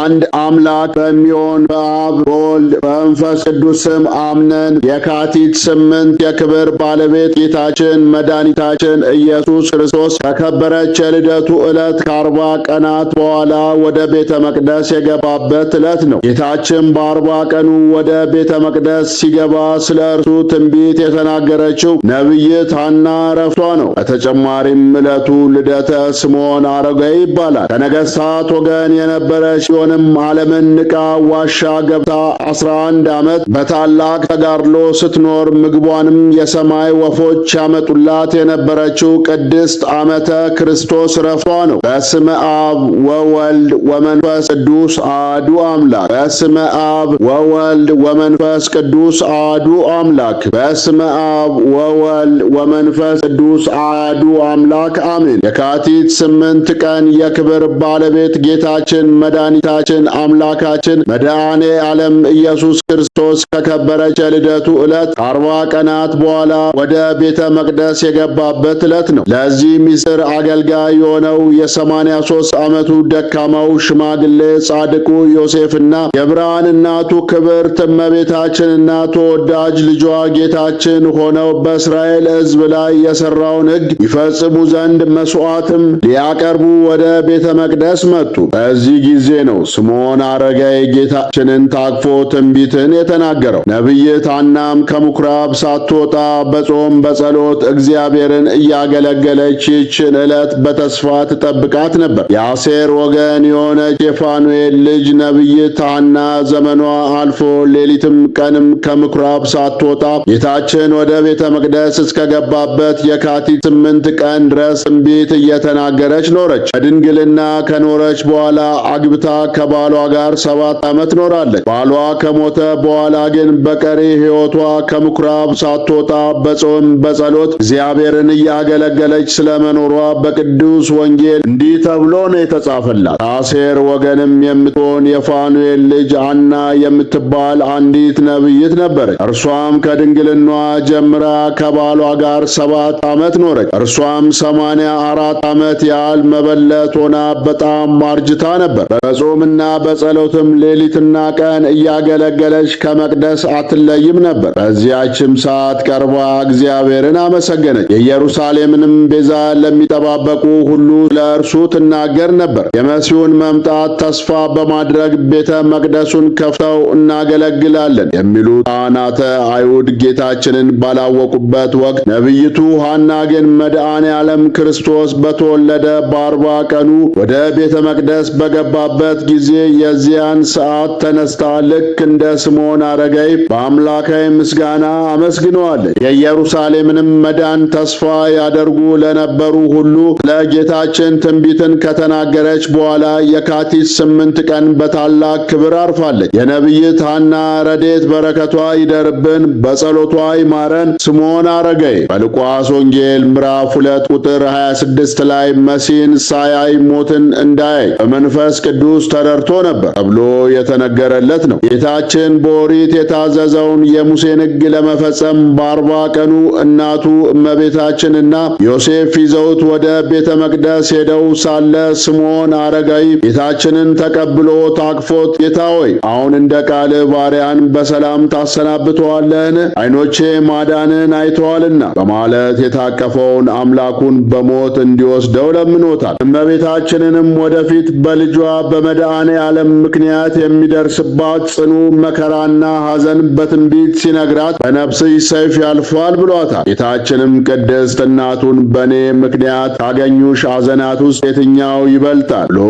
አንድ አምላክ በሚሆን በአብ በወልድ በመንፈስ ቅዱስ ስም አምነን የካቲት 8 የክብር ባለቤት ጌታችን መድኃኒታችን ኢየሱስ ክርስቶስ ከከበረች የልደቱ ዕለት ከ40 ቀናት በኋላ ወደ ቤተ መቅደስ የገባበት ዕለት ነው። ጌታችን በ40 ቀኑ ወደ ቤተ መቅደስ ሲገባ ስለ እርሱ ትንቢት የተናገረችው ነቢይት ሐና ዕረፍቷ ነው። በተጨማሪም ዕለቱ ልደተ ስምዖን አረጋዊ ይባላል። ከነገሥታት ወገን የነበረ ሲሆንም ዓለምን ንቃ ዋሻ ገብታ 11 ዓመት በታላቅ ተጋድሎ ስትኖር ምግቧንም የሰማይ ወፎች ያመጡላት የነበረችው ቅድስት ዓመተ ክርስቶስ ዕረፍቷ ነው። በስመ አብ ወወልድ ወመንፈስ ቅዱስ አሐዱ አምላክ። በስመ አብ ወወልድ ወመንፈስ ቅዱስ አሐዱ አምላክ። በስመ አብ ወወልድ ወመንፈስ ቅዱስ አሐዱ አምላክ አሜን። የካቲት 8 ቀን የክብር ባለቤት ጌታችን መድኃኒታችን አምላካችን መድኃኔ ዓለም ኢየሱስ ክርስቶስ ከከበረች የልደቱ ዕለት 40 ቀናት በኋላ ወደ ቤተ መቅደስ የገባበት ዕለት ነው። ለዚህ ምስጢር አገልጋይ የሆነው የ83 ዓመቱ ደካማው ሽማግሌ ጻድቁ ዮሴፍና የብርሃን እናቱ ክብርት እመቤታችንና ተወዳጅ ልጇ ጌታችን ሆነው በእስራኤል ሕዝብ ላይ የሠራውን ሕግ ይፈጽሙ ዘንድ መሥዋዕትም ሊያቀርቡ ወደ ቤተ መቅደስ መጡ። በዚህ ጊዜ ነው ስምዖን አረጋዊ ጌታችንን ታቅፎ ትንቢትን የተናገረው። ነቢይት ሐናም ከምኵራብ ሳትወጣ በጾም በጸሎት እግዚአብሔርን እያገለገለች ይህችን ዕለት በተስፋ ትጠብቃት ነበር። የአሴር ወገን የሆነች የፋኑኤል ልጅ ነቢይት ሐና ዘመኗ አልፎ ሌሊትም ቀንም ከምኵራብ ሳትወጣ ጌታችን ወደ ቤተ መቅደስ እስከገባበት የካቲት 8 ቀን ድረስ ትንቢት እየተናገረች ኖረች። በድንግልና ከኖረች በኋላ አግብታ ከባሏ ጋር 7 ዓመት ኖራለች። ባሏ ከሞተ በኋላ ግን በቀሪ ሕይወቷ ከምኵራብ ሳትወጣ በጾም በጸሎት እግዚአብሔርን እያገለገለች ስለመኖሯ በቅዱስ ወንጌል እንዲህ ተብሎ ነው የተጻፈላት። ከአሴር ወገንም የምትሆን የፋኑኤል ልጅ ሐና የምትባል አንዲት ነቢይት ነበረች። እርሷም ከድንግልናዋ ጀምራ ከባሏ ጋር 7 ዓመት ኖረች። እርሷም 84 ዓመት ያህል መበለት ሆና በጣም አርጅታ ነበር። በጾምና በጸሎትም ሌሊትና ቀን እያገለገለች ከመቅደስ አትለይም ነበር። በዚያችም ሰዓት ቀርባ እግዚአብሔርን አመሰገነች። የኢየሩሳሌምንም ቤዛ ለሚጠባበቁ ሁሉ ለእርሱ ትናገር ነበር። የመሲሁን መምጣት ተስፋ በማድረግ ቤተ መቅደሱን ከፍተው እናገለግላለን የሚሉ ካህናተ አይሁድ ጌታችንን ባላወቁበት ወቅት ነቢይቱ ሐና ግን መድኃኔ ዓለም ክርስቶስ በተወለደ በ40 ቀኑ ወደ ቤተ መቅደስ በገባበት ጊዜ የዚያን ሰዓት ተነስታ ልክ እንደ ስምዖን አረጋዊ በአምላካዊ ምስጋና አመስግነዋለች። የኢየሩሳሌምንም መዳን ተስፋ ያደርጉ ለነበሩ ሁሉ ለጌታችን ትንቢትን ከተናገረች በኋላ የካቲት 8 ቀን በታላቅ ክብር አርፋለች። የነቢይት ሐና ረድኤት በረከቷ ይደርብን፣ በጸሎቷ ይማረን። ስምዖን አረጋዊ በሉቃስ ወንጌል ምዕራፍ 2 ቁጥር 26 ላይ መሲህን ሳያይ ሞትን እንዳያይ በመንፈስ ቅዱስ ተረድቶ ነበር ተብሎ የተነገረለት ነው። ጌታችን በኦሪት የታዘዘውን የሙሴን ሕግ ለመፈጸም በ40 ቀኑ እናቱ እመቤታችንና ዮሴፍ ይዘውት ወደ ቤተ መቅደስ ሄደው ሳለ ስምዖን አረጋዊ ጌታችንን ተቀብሎ ታቅፎት ጌታ ሆይ አሁን እንደ ቃል ባሪያን በሰላም ታሰናብተዋለህን? ዓይኖቼ ማዳንን አይተዋልና በማለት የታቀፈውን አምላኩን በሞት እንዲወስደው ለምኖታል። እመቤታችንንም ወደፊት በልጇ በመድኃኔ ዓለም ምክንያት የሚደርስባት ጽኑ መከራና ሐዘን በትንቢት ሲነግራት በነፍስሽ ሰይፍ ያልፋል ብሏታል። ጌታችንም ቅድስት እናቱን በእኔ ምክንያት ካገኙሽ ሐዘናት ውስጥ የትኛው ይበልጣል ብሎ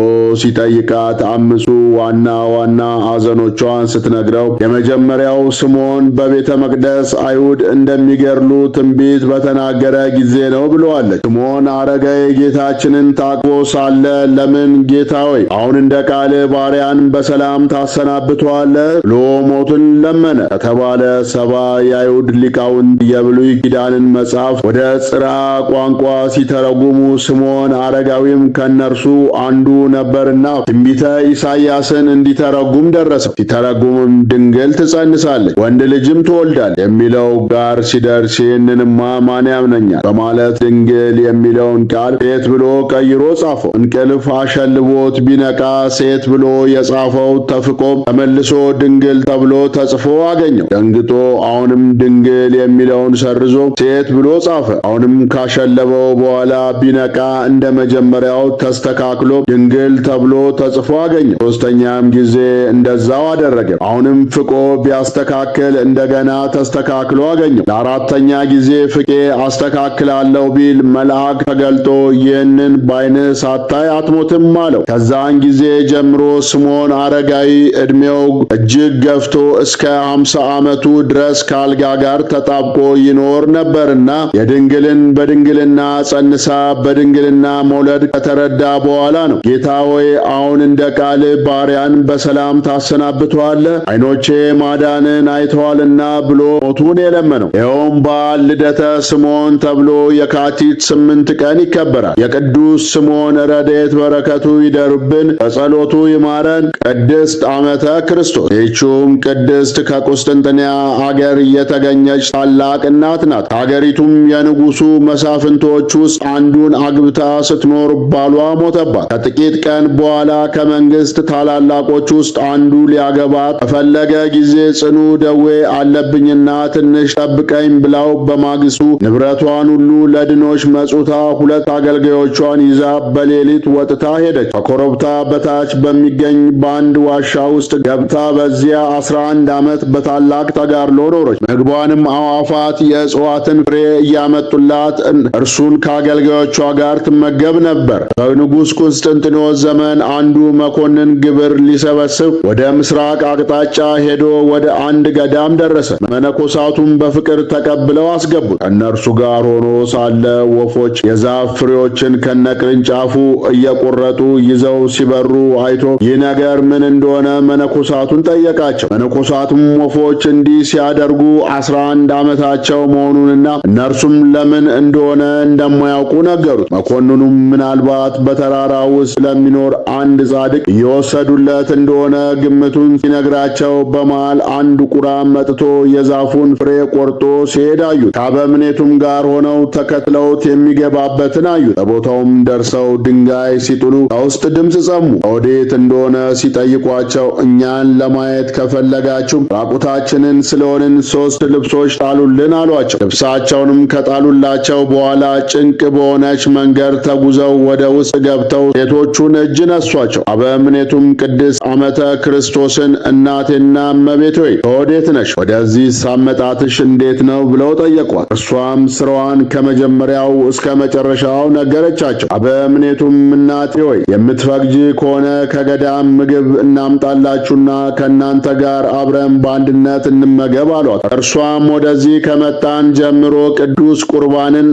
ሲጠይቃት 5 ዋና ዋና ሐዘኖቿን ስትነግረው የመጀመሪያው ስምዖን በቤተ መቅደስ አይሁድ እንደሚገድሉ ትንቢት በተናገረ ጊዜ ነው ብለዋለች። ስምዖን አረጋዊ ጌታችንን ታቅፎ ሳለ ለምን ጌታ ሆይ አሁን እንደ ቃል ባሪያን በሰላም ታሰናብተዋለህ ብሎ ሞትን ለመነ ከተባለ 70 የአይሁድ ሊቃውንት የብሉይ ኪዳንን መጽሐፍ ወደ ጽርዓ ቋንቋ ሲተረጉሙ ስምዖን አረጋዊም ከነርሱ አንዱ ነበርና ትንቢተ ኢሳይያስን እንዲተረጉም ደረሰው። ሲተረጉምም ድንግል ትጸንሳለች፣ ወንድ ልጅም ትወልዳለች የሚለው ጋር ሲደርስ ይህንንማ ማን ያምነኛል በማለት ድንግል የሚለውን ቃል ሴት ብሎ ቀይሮ ጻፈው። እንቅልፍ አሸልቦት ቢነቃ ሴት ብሎ የጻፈው ተፍቆ ተመልሶ ድንግል ተብሎ ተጽፎ አገኘው። ደንግጦ አሁንም ድንግል የሚለውን ሰርዞ ሴት ብሎ ጻፈ። አሁንም ካሸለበው በኋላ ቢነቃ እንደ መጀመሪያው ተስተካክሎ ድንግል ተብሎ ተጽፎ አገኘው። ሶስተኛም ጊዜ እንደዛው አደረገ። አሁንም ፍቆ ቢያስተካክል እንደገና ተስተካክሎ አገኘው። ለአራተኛ ጊዜ ፍቄ አስተካክላለሁ ቢል መልአክ ተገልጦ ይህንን በዓይንህ ሳታይ አትሞትም አለው። ከዛን ጊዜ ጀምሮ ስምዖን አረጋዊ ዕድሜው እጅግ ገፍቶ እስከ 50 ዓመቱ ድረስ ከአልጋ ጋር ተጣብቆ ይኖር ነበርና የድንግልን በድንግልና ጸንሳ በድንግልና መውለድ ከተረዳ በኋላ ነው። ጌታ ሆይ አሁን እንደ ቃል ባሪያን በሰላም ታሰናብተዋለህ፣ ዓይኖቼ ማዳንን አይተዋልና ብሎ ሞቱን የለመነው። ይኸውም በዓል ልደተ ስምዖን ተብሎ የካቲት 8 ቀን ይከበራል። የቅዱስ ስምዖን ረድኤት በረከቱ ይደርብን፣ በጸሎቱ ይማረን። ቅድስት ዓመተ ክርስቶስ። ይህችውም ቅድስት ከቁስጥንጥንያ አገር የተገኘች ታላቅ እናት ናት። ከአገሪቱም የንጉሡ መሳፍንቶች ውስጥ አንዱን አግብታ ስትኖር ባሏ ሞተባት። ከጥቂት ቀን በኋላ ከመንግሥት ታላላቆች ውስጥ አንዱ ሊያገባት በፈለገ ጊዜ ጽኑ ደዌ አለብኝና ትንሽ ጠብቀኝ ብላው በማግስቱ ንብረቷን ሁሉ ለድኖች መጹታ 2 አገልጋዮቿን ይዛ በሌሊት ወጥታ ሄደች። ከኮረብታ በታች በሚገኝ በአንድ ዋሻ ውስጥ ገብታ በዚያ 11 ዓመት በታላቅ ተጋድሎ ኖረች። ምግቧንም አዕዋፋት የእጽዋትን ፍሬ እያመጡላት እርሱን ከአገልጋዮቿ ጋር ትመገብ ነበር። በንጉሥ ቁስጥንጥኖስ ዘመን አንዱ መኮንን ግብር ሊሰበስብ ወደ ምስራቅ አቅጣጫ ሄዶ ወደ አንድ ገዳም ደረሰ። መነኮሳቱም በፍቅር ተቀብለው አስገቡት። ከእነርሱ ጋር ሆኖ ሳለ ወፎች የዛፍ ፍሬዎችን ከነቅርንጫፉ እየቆረጡ ይዘው ሲበሩ አይቶ ይህ ነገር ምን እንደሆነ መነኮሳቱን ጠየቃቸው። መነኮሳቱም ወፎች እንዲህ ሲያደርጉ 11 ዓመታቸው መሆኑንና እነርሱም ለምን እንደሆነ እንደማያውቁ ነገሩት። መኮንኑም ምናልባት በተራራ ውስጥ ለሚኖር አንድ ጻድቅ እየወሰዱለት እንደሆነ ግምቱን ሲነግራቸው በመሃል አንድ ቁራ መጥቶ የዛፉን ፍሬ ቆርጦ ሲሄድ አዩት። ከአበምኔቱም ጋር ሆነው ተከትለውት የሚገባበትን አዩት። በቦታውም ደርሰው ድንጋይ ሲጥሉ ከውስጥ ድምፅ ሰሙ። ወዴት እንደሆነ ሲጠይቋቸው እኛን ለማየት ከፈለጋችሁ ራቁታችንን ስለሆንን 3 ልብሶች ጣሉልን አሏቸው። ልብሳቸውንም ከጣሉላቸው በኋላ ጭንቅ በሆነች መንገድ ተጉዘው ወደ ውስጥ ገብተው ሴቶቹን እጅ ነሷቸው። አበምኔቱም ቅድስት ዓመተ ክርስቶስን እናቴና እመቤቴ ሆይ ከወዴት ነሽ? ወደዚህ ሳመጣትሽ እንዴት ነው ብለው ጠየቋት። እርሷም ስራዋን ከመጀመሪያው እስከ መጨረሻው ነገረቻቸው። አበምኔቱም እናቴ ሆይ የምትፈቅጂ ከሆነ ከገዳም ምግብ እናምጣላችሁና ከእናንተ ጋር አብረን በአንድነት እንመገብ አሏት። እርሷም ወደዚህ ከመጣን ጀምሮ ቅዱስ ቁርባንን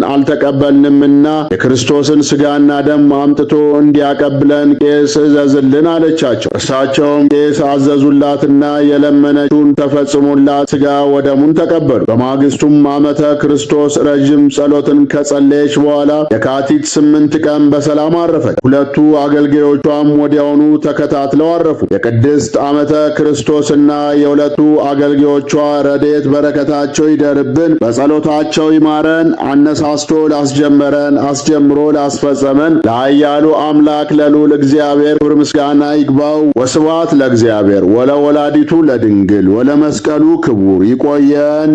አልተቀበልንምና የክርስቶስን ሥጋና ደም አምጥቶ እንዲያቀብለን ቄስ እዘዝልን አለቻቸው። እርሳቸውም ቄስ አዘዙላትና የለመነችውን ተፈጽሞላት ሥጋ ወደሙን ተቀበሉ። በማግስቱም ዓመተ ክርስቶስ ረጅም ጸሎትን ከጸለየች በኋላ የካቲት 8 ቀን በሰላም አረፈች። 2 አገልጋዮቿም ወዲያውኑ ተከታትለው አረፉ። የቅድስት ዓመተ ክርስቶስና የ2 አገልጋዮቿ ረድኤት በረከታቸው ይደርብን፣ በጸሎታቸው ይማረን። አነሳስቶ ላስጀመረን አስጀምሮ ላስፈጸመን ለኃያሉ አምላክ ለልዑል እግዚአብሔር ክብር ምስጋና ይግባው። ወስብሐት ለእግዚአብሔር ወለወላዲቱ ለድንግል ወለመስቀሉ ክቡር። ይቆየን።